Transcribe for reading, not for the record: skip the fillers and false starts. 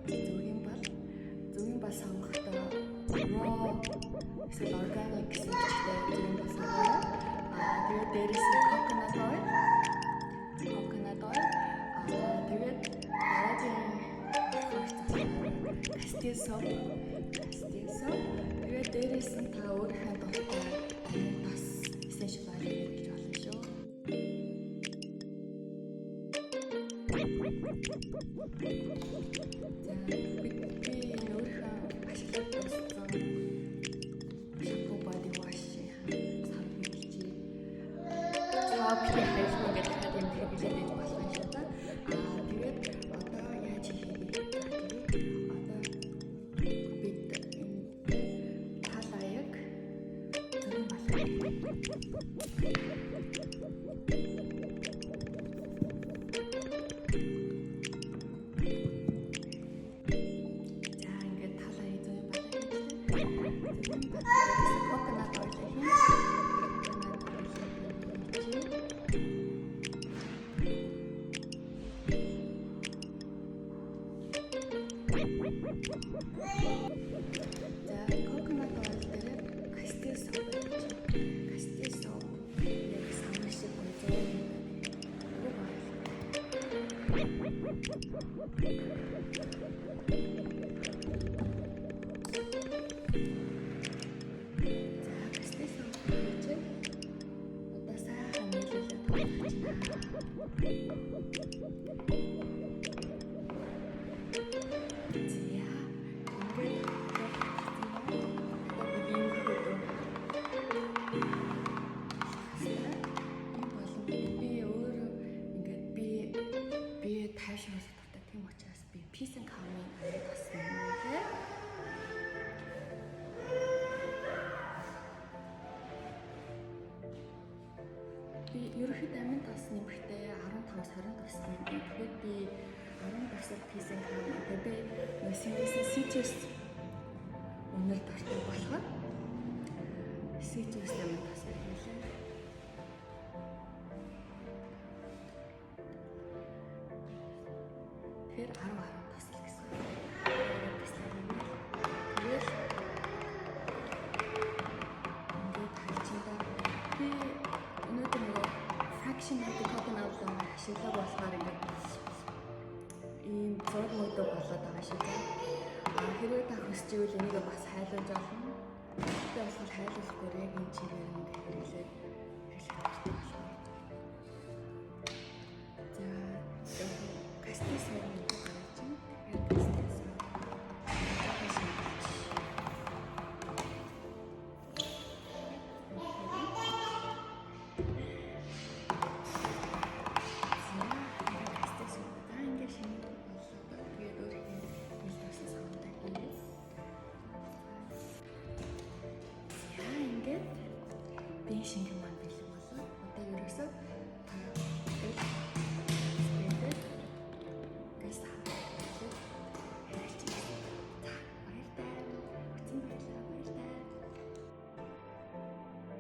Зөвхөн бол сонгохдоо raw эсвэл organic гэсэн хүчтэй зөвхөн бас сонгоорой. Тэгээд дээрээс нь coconut oil. Тэгээд castile soap. Тэгээд дээрээс нь та өөрийнхөө дуртай тас essential oil гэж болно шүү. Peace and calming болсон юм лээ. Би ерөнхийдөө амин тас нэмэхдээ 15-аас 20 тас нэмээ. Тэгэхээр би 10 тасаар peace and calming гэдэг citrus өнөр дуртай болохоор citrus амин тас хийлээ. Тэгэхээр 10 ашиглаа болохоор ингээд ийм зураг мөдөө болоод байгаа шиг байна. Хэрвээ та хүсч ивэл энийг бас хайлуулж олно. Тэгвэл болохоор хайлуулахгүй яг энэ чигээр нь хэрэглээд хэрэгтэй болно. За кастис соён гаргаж чинь. Тэгэхээр кастис шинэ